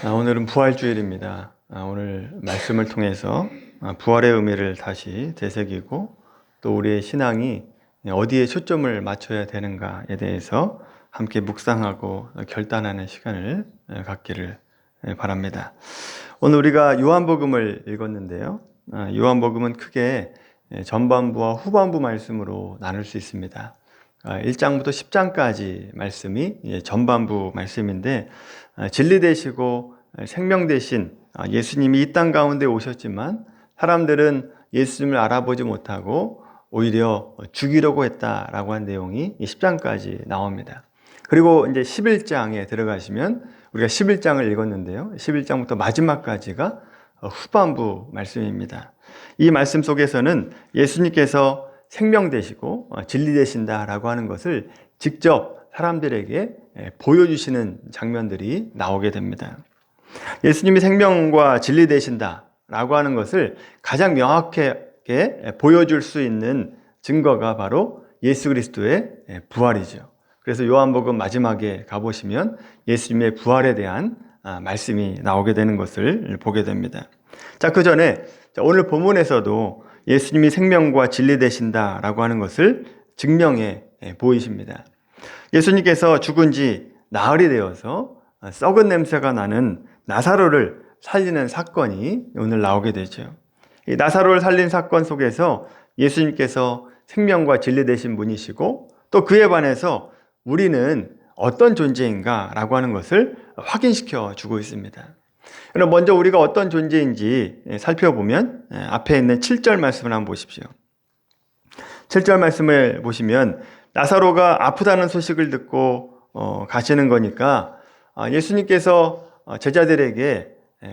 오늘은 부활주일입니다. 오늘 말씀을 통해서 부활의 의미를 다시 되새기고 또 우리의 신앙이 어디에 초점을 맞춰야 되는가에 대해서 함께 묵상하고 결단하는 시간을 갖기를 바랍니다. 오늘 우리가 요한복음을 읽었는데요. 요한복음은 크게 전반부와 후반부 말씀으로 나눌 수 있습니다. 1장부터 10장까지 말씀이 전반부 말씀인데, 진리 되시고 생명 되신 예수님이 이 땅 가운데 오셨지만 사람들은 예수님을 알아보지 못하고 오히려 죽이려고 했다라고 한 내용이 10장까지 나옵니다. 그리고 이제 11장에 들어가시면, 우리가 11장을 읽었는데요, 11장부터 마지막까지가 후반부 말씀입니다. 이 말씀 속에서는 예수님께서 생명 되시고 진리 되신다라고 하는 것을 직접 사람들에게 보여주시는 장면들이 나오게 됩니다. 예수님이 생명과 진리 되신다라고 하는 것을 가장 명확하게 보여줄 수 있는 증거가 바로 예수 그리스도의 부활이죠. 그래서 요한복음 마지막에 가보시면 예수님의 부활에 대한 말씀이 나오게 되는 것을 보게 됩니다. 자, 그 전에 오늘 본문에서도 예수님이 생명과 진리 되신다라고 하는 것을 증명해 보이십니다. 예수님께서 죽은 지 나흘이 되어서 썩은 냄새가 나는 나사로를 살리는 사건이 오늘 나오게 되죠. 이 나사로를 살린 사건 속에서 예수님께서 생명과 진리 되신 분이시고 또 그에 반해서 우리는 어떤 존재인가 라고 하는 것을 확인시켜 주고 있습니다. 그럼 먼저 우리가 어떤 존재인지 살펴보면 앞에 있는 7절 말씀을 한번 보십시오. 7절 말씀을 보시면 나사로가 아프다는 소식을 듣고 가시는 거니까, 예수님께서 제자들에게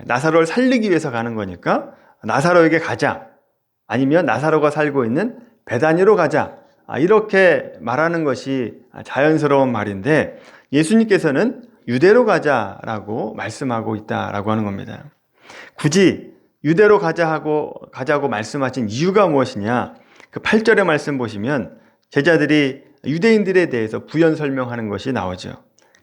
나사로를 살리기 위해서 가는 거니까 나사로에게 가자, 아니면 나사로가 살고 있는 베다니로 가자, 이렇게 말하는 것이 자연스러운 말인데, 예수님께서는 유대로 가자라고 말씀하고 있다라고 하는 겁니다. 굳이 유대로 가자고 말씀하신 이유가 무엇이냐? 그 8절의 말씀 보시면 제자들이 유대인들에 대해서 부연 설명하는 것이 나오죠.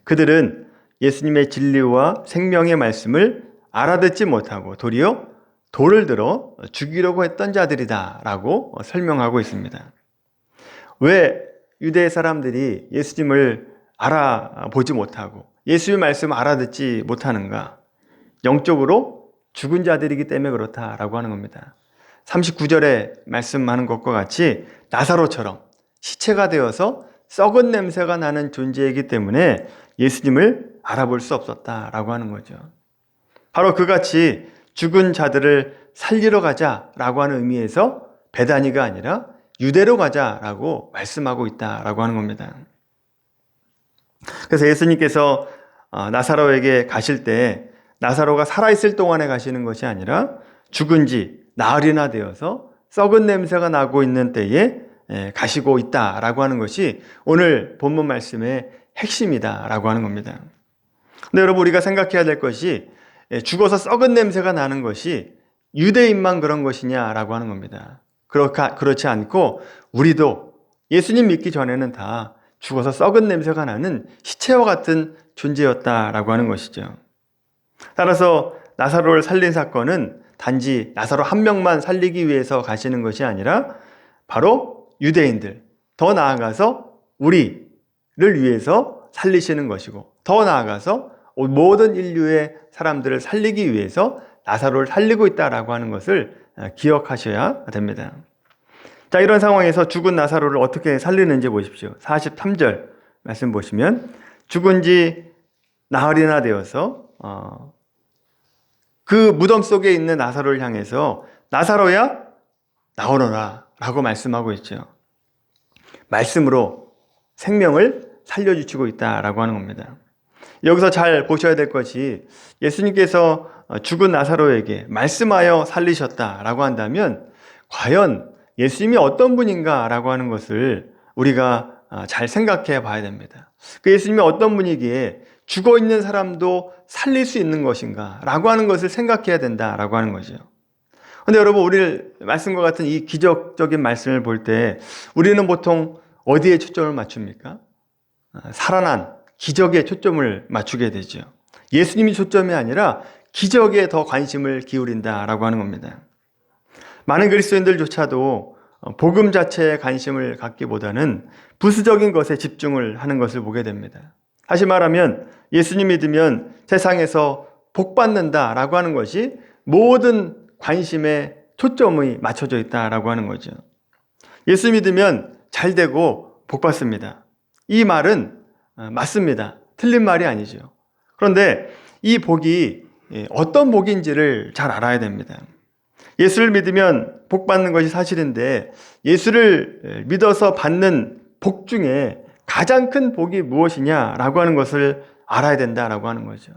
그들은 예수님의 진리와 생명의 말씀을 알아듣지 못하고 도리어 돌을 들어 죽이려고 했던 자들이다라고 설명하고 있습니다. 왜 유대 사람들이 예수님을 알아보지 못하고 예수의 말씀을 알아듣지 못하는가? 영적으로 죽은 자들이기 때문에 그렇다라고 하는 겁니다. 39절에 말씀하는 것과 같이 나사로처럼 시체가 되어서 썩은 냄새가 나는 존재이기 때문에 예수님을 알아볼 수 없었다라고 하는 거죠. 바로 그같이 죽은 자들을 살리러 가자라고 하는 의미에서 베다니가 아니라 유대로 가자라고 말씀하고 있다라고 하는 겁니다. 그래서 예수님께서 나사로에게 가실 때 나사로가 살아있을 동안에 가시는 것이 아니라 죽은 지 나흘이나 되어서 썩은 냄새가 나고 있는 때에 가시고 있다라고 하는 것이 오늘 본문 말씀의 핵심이다라고 하는 겁니다. 근데 여러분, 우리가 생각해야 될 것이 죽어서 썩은 냄새가 나는 것이 유대인만 그런 것이냐라고 하는 겁니다. 그렇지 않고 우리도 예수님 믿기 전에는 다 죽어서 썩은 냄새가 나는 시체와 같은 존재였다라고 하는 것이죠. 따라서 나사로를 살린 사건은 단지 나사로 한 명만 살리기 위해서 가시는 것이 아니라 바로 유대인들, 더 나아가서 우리를 위해서 살리시는 것이고, 더 나아가서 모든 인류의 사람들을 살리기 위해서 나사로를 살리고 있다라고 하는 것을 기억하셔야 됩니다. 자, 이런 상황에서 죽은 나사로를 어떻게 살리는지 보십시오. 43절 말씀 보시면 죽은 지 나흘이나 되어서 그 무덤 속에 있는 나사로를 향해서 나사로야 나오너라 라고 말씀하고 있죠. 말씀으로 생명을 살려주시고 있다라고 하는 겁니다. 여기서 잘 보셔야 될 것이, 예수님께서 죽은 나사로에게 말씀하여 살리셨다라고 한다면 과연 예수님이 어떤 분인가라고 하는 것을 우리가 잘 생각해 봐야 됩니다. 그 예수님이 어떤 분이기에 죽어있는 사람도 살릴 수 있는 것인가 라고 하는 것을 생각해야 된다라고 하는 거죠. 그런데 여러분, 우리 말씀과 같은 이 기적적인 말씀을 볼 때 우리는 보통 어디에 초점을 맞춥니까? 살아난 기적에 초점을 맞추게 되죠. 예수님이 초점이 아니라 기적에 더 관심을 기울인다라고 하는 겁니다. 많은 그리스도인들조차도 복음 자체에 관심을 갖기보다는 부수적인 것에 집중을 하는 것을 보게 됩니다. 다시 말하면 예수님 믿으면 세상에서 복 받는다라고 하는 것이 모든 관심의 초점이 맞춰져 있다라고 하는 거죠. 예수 믿으면 잘 되고 복 받습니다. 이 말은 맞습니다. 틀린 말이 아니죠. 그런데 이 복이 어떤 복인지를 잘 알아야 됩니다. 예수를 믿으면 복 받는 것이 사실인데 예수를 믿어서 받는 복 중에 가장 큰 복이 무엇이냐라고 하는 것을 알아야 된다라고 하는 거죠.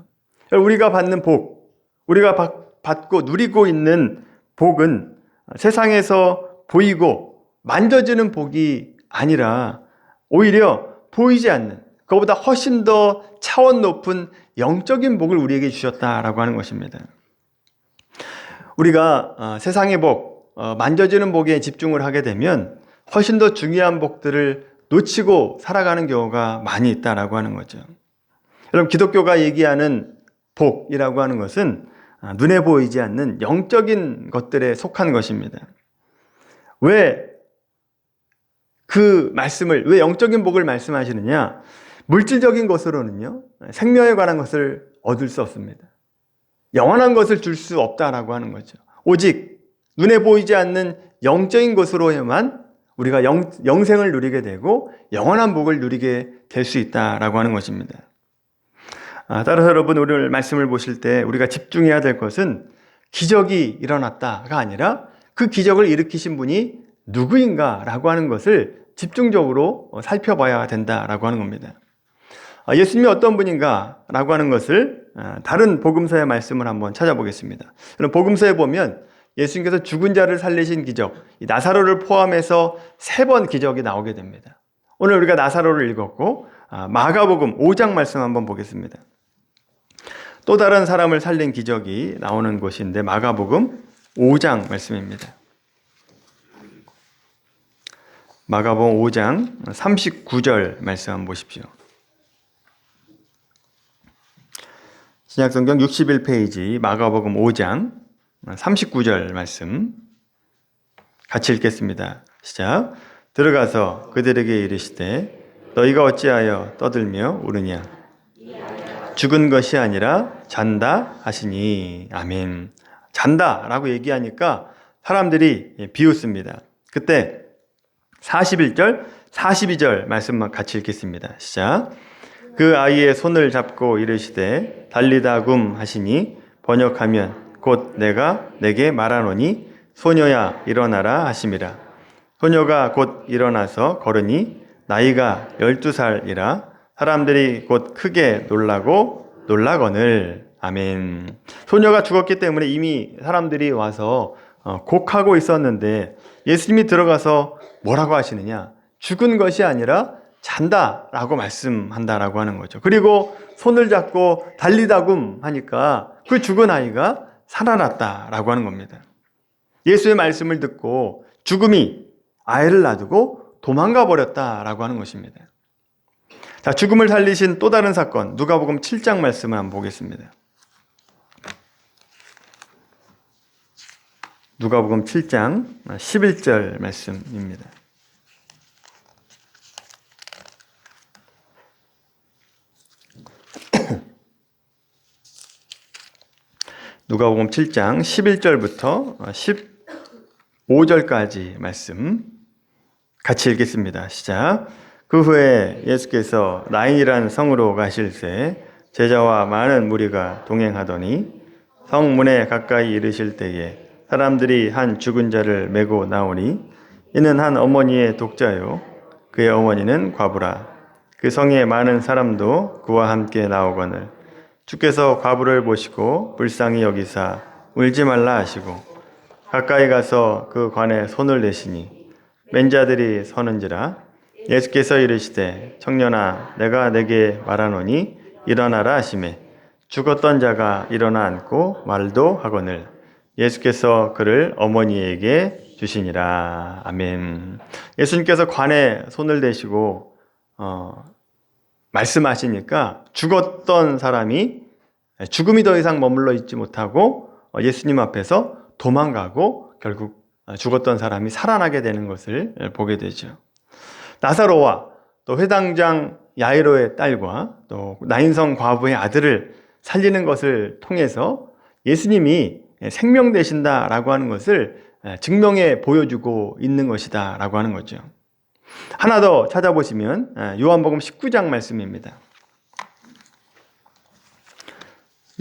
우리가 받는 복, 우리가 받고 누리고 있는 복은 세상에서 보이고 만져지는 복이 아니라 오히려 보이지 않는, 그것보다 훨씬 더 차원 높은 영적인 복을 우리에게 주셨다라고 하는 것입니다. 우리가 세상의 복, 만져지는 복에 집중을 하게 되면 훨씬 더 중요한 복들을 놓치고 살아가는 경우가 많이 있다라고 하는 거죠. 여러분, 기독교가 얘기하는 복이라고 하는 것은 눈에 보이지 않는 영적인 것들에 속한 것입니다. 왜 영적인 복을 말씀하시느냐? 물질적인 것으로는요, 생명에 관한 것을 얻을 수 없습니다. 영원한 것을 줄 수 없다라고 하는 거죠. 오직 눈에 보이지 않는 영적인 것으로만 우리가 영생을 누리게 되고 영원한 복을 누리게 될 수 있다라고 하는 것입니다. 따라서 여러분, 오늘 말씀을 보실 때 우리가 집중해야 될 것은 기적이 일어났다가 아니라 그 기적을 일으키신 분이 누구인가라고 하는 것을 집중적으로 살펴봐야 된다라고 하는 겁니다. 예수님이 어떤 분인가라고 하는 것을 다른 복음서의 말씀을 한번 찾아보겠습니다. 그럼 복음서에 보면 예수님께서 죽은 자를 살리신 기적, 나사로를 포함해서 3번 기적이 나오게 됩니다. 오늘 우리가 나사로를 읽었고 마가복음 5장 말씀 한번 보겠습니다. 또 다른 사람을 살린 기적이 나오는 곳인데 마가복음 5장 말씀입니다. 마가복음 5장 39절 말씀 한번 보십시오. 신약성경 61페이지 마가복음 5장 39절 말씀 같이 읽겠습니다. 시작. 들어가서 그들에게 이르시되 너희가 어찌하여 떠들며 울으냐? 죽은 것이 아니라 잔다 하시니. 아멘. 잔다라고 얘기하니까 사람들이 비웃습니다. 그때 41절, 42절 말씀만 같이 읽겠습니다. 시작. 그 아이의 손을 잡고 이르시되 달리다굼 하시니 번역하면 곧 내가 내게 말하노니 소녀야 일어나라 하심이라. 소녀가 곧 일어나서 걸으니 나이가 12살이라 사람들이 곧 크게 놀라거늘. 아멘. 소녀가 죽었기 때문에 이미 사람들이 와서 곡하고 있었는데 예수님이 들어가서 뭐라고 하시느냐? 죽은 것이 아니라 잔다라고 말씀한다라고 하는 거죠. 그리고 손을 잡고 달리다굼 하니까 그 죽은 아이가 살아났다라고 하는 겁니다. 예수의 말씀을 듣고 죽음이 아이를 놔두고 도망가 버렸다라고 하는 것입니다. 자, 죽음을 살리신 또 다른 사건, 누가복음 7장 말씀을 한번 보겠습니다. 누가복음 7장 11절 말씀입니다. 누가복음 7장 11절부터 15절까지 말씀 같이 읽겠습니다. 시작. 그 후에 예수께서 나인이라는 성으로 가실새 제자와 많은 무리가 동행하더니 성문에 가까이 이르실 때에 사람들이 한 죽은 자를 메고 나오니 이는 한 어머니의 독자요 그의 어머니는 과부라. 그 성에 많은 사람도 그와 함께 나오거늘 주께서 과부를 보시고 불쌍히 여기사 울지 말라 하시고 가까이 가서 그 관에 손을 대시니 맨자들이 서는지라. 예수께서 이르시되 청년아 내가 내게 말하노니 일어나라 하시매 죽었던 자가 일어나 앉고 말도 하거늘 예수께서 그를 어머니에게 주시니라. 아멘. 예수님께서 관에 손을 대시고 말씀하시니까 죽었던 사람이 죽음이 더 이상 머물러 있지 못하고 예수님 앞에서 도망가고 결국 죽었던 사람이 살아나게 되는 것을 보게 되죠. 나사로와 또 회당장 야이로의 딸과 또 나인성 과부의 아들을 살리는 것을 통해서 예수님이 생명 되신다라고 하는 것을 증명해 보여주고 있는 것이다라고 하는 거죠. 하나 더 찾아보시면 요한복음 19장 말씀입니다.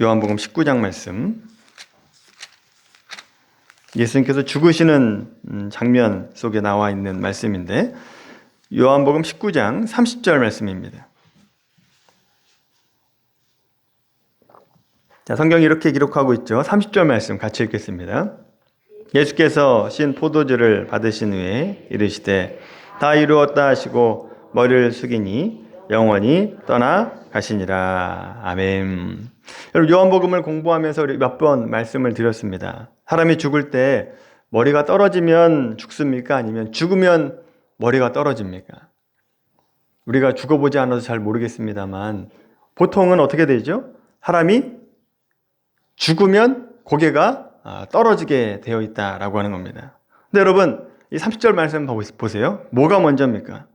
요한복음 19장 말씀. 예수님께서 죽으시는 장면 속에 나와 있는 말씀인데 요한복음 19장 30절 말씀입니다. 자, 성경이 이렇게 기록하고 있죠. 30절 말씀 같이 읽겠습니다. 예수께서 신 포도주를 받으신 후에 이르시되 다 이루었다 하시고 머리를 숙이니 영원히 떠나가시니라. 아멘. 여러분, 요한복음을 공부하면서 우리 몇 번 말씀을 드렸습니다. 사람이 죽을 때 머리가 떨어지면 죽습니까? 아니면 죽으면 머리가 떨어집니까? 우리가 죽어보지 않아서 잘 모르겠습니다만 보통은 어떻게 되죠? 사람이 죽으면 고개가 떨어지게 되어 있다라고 하는 겁니다. 근데 여러분, 이 30절 말씀 보세요. 뭐가 먼저입니까?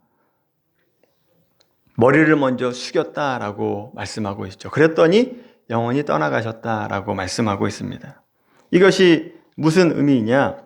머리를 먼저 숙였다라고 말씀하고 있죠. 그랬더니 영원히 떠나가셨다라고 말씀하고 있습니다. 이것이 무슨 의미이냐?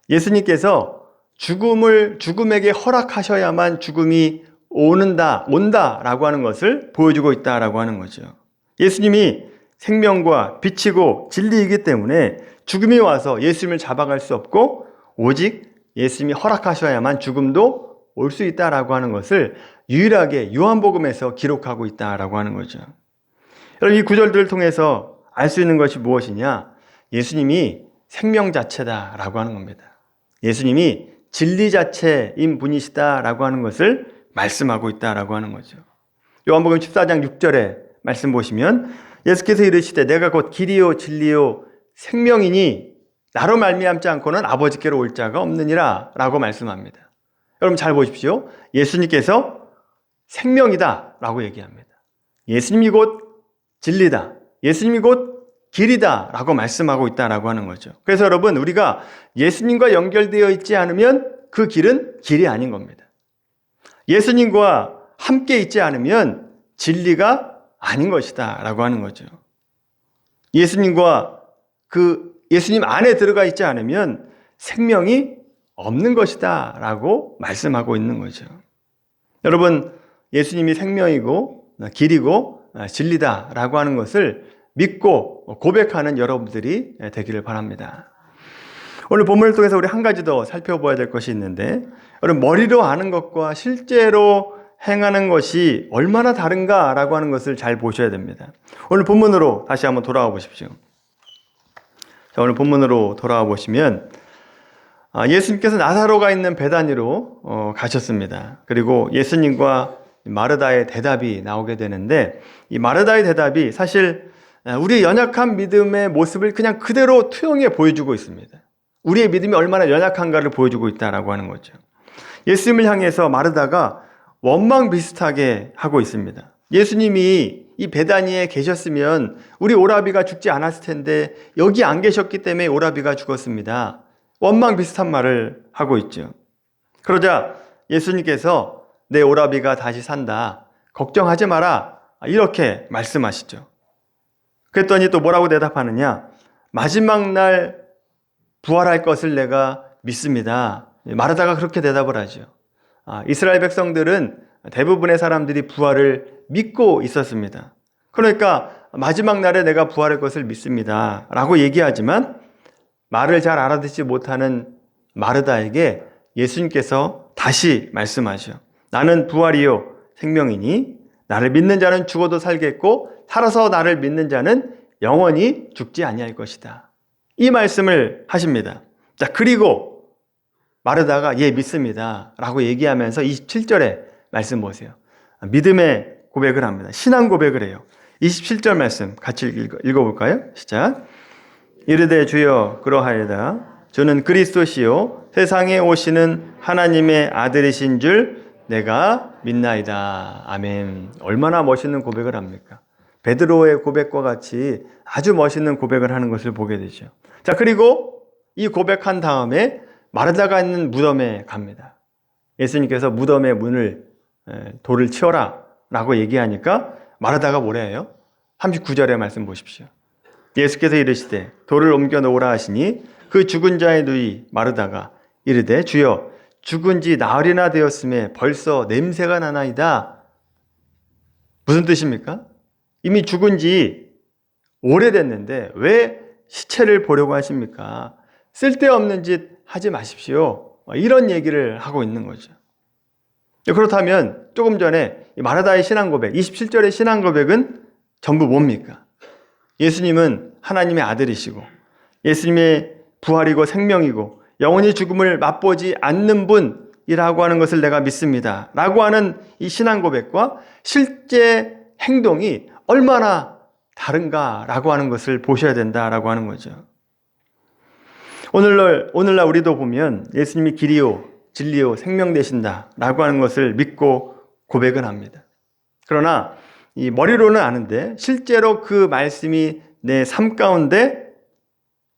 예수님께서 죽음에게 허락하셔야만 죽음이 온다라고 하는 것을 보여주고 있다라고 하는 거죠. 예수님이 생명과 빛이고 진리이기 때문에 죽음이 와서 예수님을 잡아갈 수 없고 오직 예수님이 허락하셔야만 죽음도 올 수 있다라고 하는 것을 유일하게 요한복음에서 기록하고 있다라고 하는 거죠. 여러분, 이 구절들을 통해서 알 수 있는 것이 무엇이냐? 예수님이 생명 자체다라고 하는 겁니다. 예수님이 진리 자체인 분이시다라고 하는 것을 말씀하고 있다라고 하는 거죠. 요한복음 14장 6절에 말씀 보시면 예수께서 이르시되 내가 곧 길이요 진리요 생명이니 나로 말미암지 않고는 아버지께로 올 자가 없느니라 라고 말씀합니다. 여러분 잘 보십시오. 예수님께서 생명이다 라고 얘기합니다. 예수님이 곧 진리다, 예수님이 곧 길이다 라고 말씀하고 있다라고 하는 거죠. 그래서 여러분, 우리가 예수님과 연결되어 있지 않으면 그 길은 길이 아닌 겁니다. 예수님과 함께 있지 않으면 진리가 아닌 것이다 라고 하는 거죠. 예수님과 예수님 안에 들어가 있지 않으면 생명이 없는 것이다 라고 말씀하고 있는 거죠. 여러분, 예수님이 생명이고 길이고 진리다 라고 하는 것을 믿고 고백하는 여러분들이 되기를 바랍니다. 오늘 본문을 통해서 우리 한 가지 더 살펴봐야 될 것이 있는데, 여러분, 머리로 아는 것과 실제로 행하는 것이 얼마나 다른가라고 하는 것을 잘 보셔야 됩니다. 오늘 본문으로 다시 한번 돌아와 보십시오. 자, 오늘 본문으로 돌아와 보시면 예수님께서 나사로가 있는 베다니로 가셨습니다. 그리고 예수님과 마르다의 대답이 나오게 되는데, 이 마르다의 대답이 사실 우리의 연약한 믿음의 모습을 그냥 그대로 투영해 보여주고 있습니다. 우리의 믿음이 얼마나 연약한가를 보여주고 있다라고 하는 거죠. 예수님을 향해서 마르다가 원망 비슷하게 하고 있습니다. 예수님이 이 베다니에 계셨으면 우리 오라비가 죽지 않았을 텐데 여기 안 계셨기 때문에 오라비가 죽었습니다. 원망 비슷한 말을 하고 있죠. 그러자 예수님께서 내 오라비가 다시 산다, 걱정하지 마라, 이렇게 말씀하시죠. 그랬더니 또 뭐라고 대답하느냐? 마지막 날 부활할 것을 내가 믿습니다. 마르다가 그렇게 대답을 하죠. 이스라엘 백성들은 대부분의 사람들이 부활을 믿고 있었습니다. 그러니까 마지막 날에 내가 부활할 것을 믿습니다 라고 얘기하지만 말을 잘 알아듣지 못하는 마르다에게 예수님께서 다시 말씀하죠. 나는 부활이요 생명이니 나를 믿는 자는 죽어도 살겠고 살아서 나를 믿는 자는 영원히 죽지 아니할 것이다. 이 말씀을 하십니다. 자, 그리고 마르다가 예 믿습니다 라고 얘기하면서 27절에 말씀 보세요. 믿음의 고백을 합니다. 신앙 고백을 해요. 27절 말씀 같이 읽어볼까요? 시작. 이르되 주여 그러하여다. 주는 그리스도시요 세상에 오시는 하나님의 아들이신 줄 내가 믿나이다. 아멘. 얼마나 멋있는 고백을 합니까? 베드로의 고백과 같이 아주 멋있는 고백을 하는 것을 보게 되죠. 자, 그리고 이 고백한 다음에 마르다가 있는 무덤에 갑니다. 예수님께서 무덤의 문을 돌을 치워라 라고 얘기하니까 마르다가 뭐라 해요? 39절의 말씀 보십시오. 예수께서 이르시되 돌을 옮겨 놓으라 하시니 그 죽은 자의 누이 마르다가 이르되 주여 죽은 지 나흘이나 되었음에 벌써 냄새가 나나이다. 무슨 뜻입니까? 이미 죽은 지 오래됐는데 왜 시체를 보려고 하십니까? 쓸데없는 짓 하지 마십시오. 이런 얘기를 하고 있는 거죠. 그렇다면 조금 전에 마르다의 신앙 고백, 27절의 신앙 고백은 전부 뭡니까? 예수님은 하나님의 아들이시고 예수님의 부활이고 생명이고 영원히 죽음을 맛보지 않는 분이라고 하는 것을 내가 믿습니다 라고 하는 이 신앙 고백과 실제 행동이 얼마나 다른가라고 하는 것을 보셔야 된다라고 하는 거죠. 오늘날 우리도 보면 예수님이 길이요 진리요 생명 되신다라고 하는 것을 믿고 고백은 합니다. 그러나 이 머리로는 아는데 실제로 그 말씀이 내 삶 가운데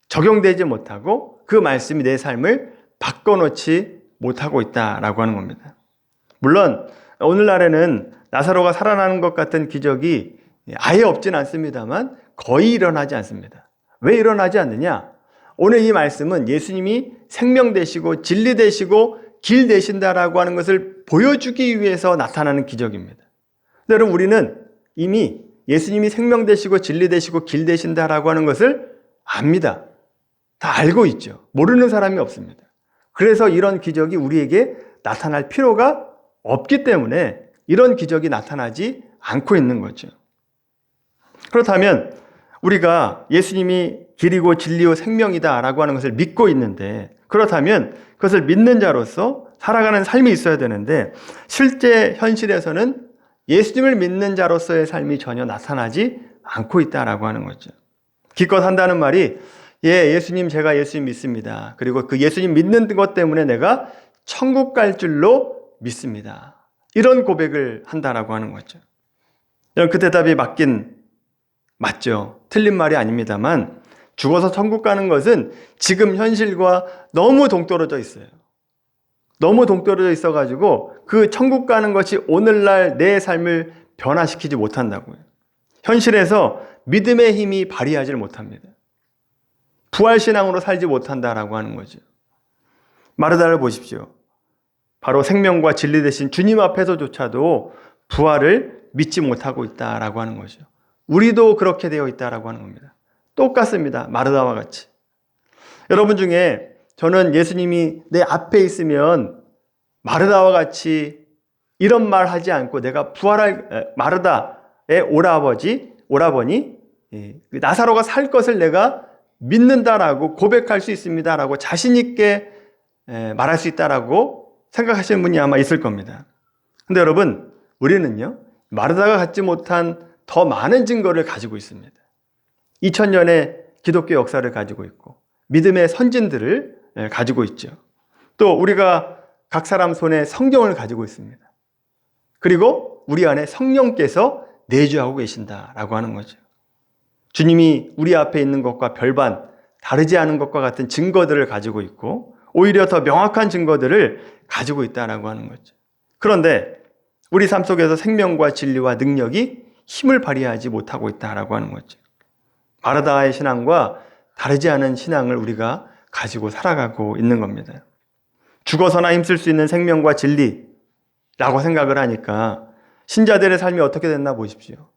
적용되지 못하고 그 말씀이 내 삶을 바꿔놓지 못하고 있다라고 하는 겁니다. 물론 오늘날에는 나사로가 살아나는 것 같은 기적이 아예 없진 않습니다만 거의 일어나지 않습니다. 왜 일어나지 않느냐? 오늘 이 말씀은 예수님이 생명 되시고 진리 되시고 길 되신다라고 하는 것을 보여주기 위해서 나타나는 기적입니다. 여러분, 우리는 이미 예수님이 생명 되시고 진리 되시고 길 되신다라고 하는 것을 압니다. 다 알고 있죠. 모르는 사람이 없습니다. 그래서 이런 기적이 우리에게 나타날 필요가 없기 때문에 이런 기적이 나타나지 않고 있는 거죠. 그렇다면 우리가 예수님이 길이고 진리요 생명이다라고 하는 것을 믿고 있는데, 그렇다면 그것을 믿는 자로서 살아가는 삶이 있어야 되는데 실제 현실에서는 예수님을 믿는 자로서의 삶이 전혀 나타나지 않고 있다라고 하는 거죠. 기껏 한다는 말이 예수님, 제가 예수님 믿습니다. 그리고 그 예수님 믿는 것 때문에 내가 천국 갈 줄로 믿습니다. 이런 고백을 한다라고 하는 거죠. 그 대답이 맞죠. 틀린 말이 아닙니다만 죽어서 천국 가는 것은 지금 현실과 너무 동떨어져 있어요. 너무 동떨어져 있어가지고 그 천국 가는 것이 오늘날 내 삶을 변화시키지 못한다고요. 현실에서 믿음의 힘이 발휘하지 못합니다. 부활신앙으로 살지 못한다라고 하는 거죠. 마르다를 보십시오. 바로 생명과 진리 되신 주님 앞에서조차도 부활을 믿지 못하고 있다라고 하는 거죠. 우리도 그렇게 되어 있다라고 하는 겁니다. 똑같습니다. 마르다와 같이. 여러분 중에 저는 예수님이 내 앞에 있으면 마르다와 같이 이런 말 하지 않고 내가 마르다의 오라버니 나사로가 살 것을 내가 믿는다라고 고백할 수 있습니다라고 자신 있게 말할 수 있다라고 생각하시는 분이 아마 있을 겁니다. 근데 여러분, 우리는요, 마르다가 갖지 못한 더 많은 증거를 가지고 있습니다. 2000년의 기독교 역사를 가지고 있고 믿음의 선진들을 가지고 있죠. 또 우리가 각 사람 손에 성경을 가지고 있습니다. 그리고 우리 안에 성령께서 내주하고 계신다라고 하는 거죠. 주님이 우리 앞에 있는 것과 별반 다르지 않은 것과 같은 증거들을 가지고 있고 오히려 더 명확한 증거들을 가지고 있다라고 하는 거죠. 그런데 우리 삶 속에서 생명과 진리와 능력이 힘을 발휘하지 못하고 있다라고 하는 거죠. 마르다의 신앙과 다르지 않은 신앙을 우리가 가지고 살아가고 있는 겁니다. 죽어서나 힘쓸 수 있는 생명과 진리라고 생각을 하니까 신자들의 삶이 어떻게 됐나 보십시오.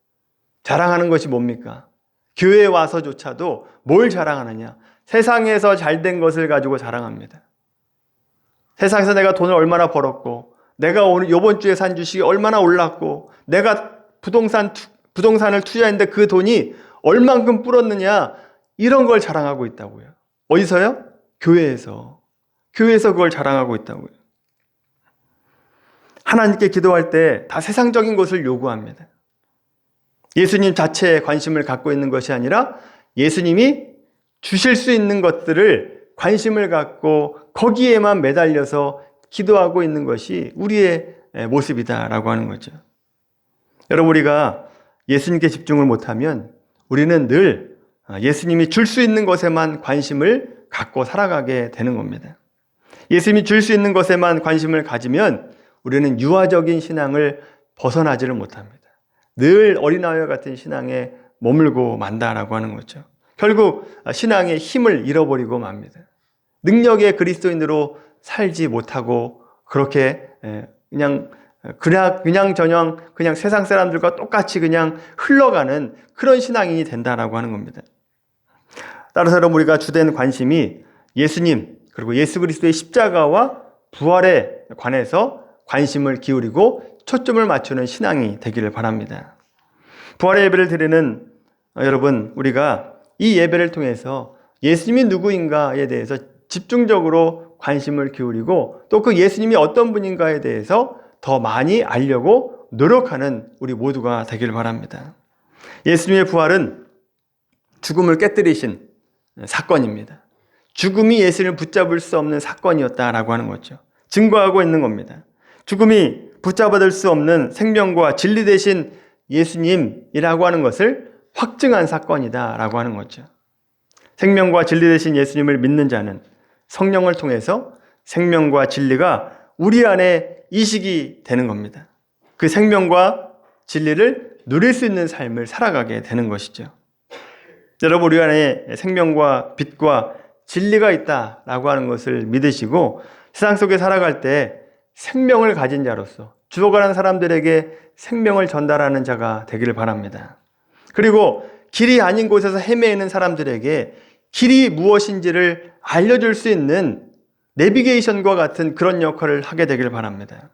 자랑하는 것이 뭡니까? 교회에 와서조차도 뭘 자랑하느냐? 세상에서 잘된 것을 가지고 자랑합니다. 세상에서 내가 돈을 얼마나 벌었고, 내가 이번 주에 산 주식이 얼마나 올랐고, 내가 부동산을 투자했는데 그 돈이 얼만큼 불었느냐, 이런 걸 자랑하고 있다고요. 어디서요? 교회에서 그걸 자랑하고 있다고요. 하나님께 기도할 때 다 세상적인 것을 요구합니다. 예수님 자체에 관심을 갖고 있는 것이 아니라 예수님이 주실 수 있는 것들을 관심을 갖고 거기에만 매달려서 기도하고 있는 것이 우리의 모습이다라고 하는 거죠. 여러분, 우리가 예수님께 집중을 못하면 우리는 늘 예수님이 줄 수 있는 것에만 관심을 갖고 살아가게 되는 겁니다. 예수님이 줄 수 있는 것에만 관심을 가지면 우리는 유아적인 신앙을 벗어나지를 못합니다. 늘 어린아이와 같은 신앙에 머물고 만다라고 하는 거죠. 결국 신앙의 힘을 잃어버리고 맙니다. 능력의 그리스도인으로 살지 못하고 그렇게 그냥 세상 사람들과 똑같이 그냥 흘러가는 그런 신앙인이 된다라고 하는 겁니다. 따라서 여러분, 우리가 주된 관심이 예수님 그리고 예수 그리스도의 십자가와 부활에 관해서 관심을 기울이고 초점을 맞추는 신앙이 되기를 바랍니다. 부활의 예배를 드리는 여러분, 우리가 이 예배를 통해서 예수님이 누구인가에 대해서 집중적으로 관심을 기울이고 또 그 예수님이 어떤 분인가에 대해서 더 많이 알려고 노력하는 우리 모두가 되길 바랍니다. 예수님의 부활은 죽음을 깨뜨리신 사건입니다. 죽음이 예수님을 붙잡을 수 없는 사건이었다라고 하는 거죠. 증거하고 있는 겁니다. 죽음이 붙잡아둘 수 없는 생명과 진리 되신 예수님이라고 하는 것을 확증한 사건이다라고 하는 거죠. 생명과 진리 되신 예수님을 믿는 자는 성령을 통해서 생명과 진리가 우리 안에 이식이 되는 겁니다. 그 생명과 진리를 누릴 수 있는 삶을 살아가게 되는 것이죠. 여러분, 우리 안에 생명과 빛과 진리가 있다라고 하는 것을 믿으시고 세상 속에 살아갈 때 생명을 가진 자로서 죽어가는 사람들에게 생명을 전달하는 자가 되기를 바랍니다. 그리고 길이 아닌 곳에서 헤매이는 사람들에게 길이 무엇인지를 알려줄 수 있는 내비게이션과 같은 그런 역할을 하게 되길 바랍니다.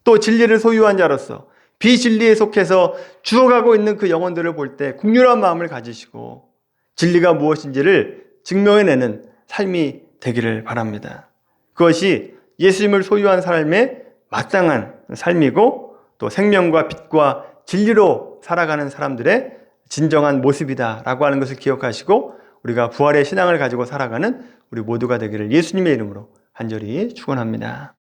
또 진리를 소유한 자로서 비진리에 속해서 죽어가고 있는 그 영혼들을 볼 때 국률한 마음을 가지시고 진리가 무엇인지를 증명해내는 삶이 되기를 바랍니다. 그것이 예수님을 소유한 삶의 마땅한 삶이고 또 생명과 빛과 진리로 살아가는 사람들의 진정한 모습이다라고 하는 것을 기억하시고 우리가 부활의 신앙을 가지고 살아가는 우리 모두가 되기를 예수님의 이름으로 간절히 축원합니다.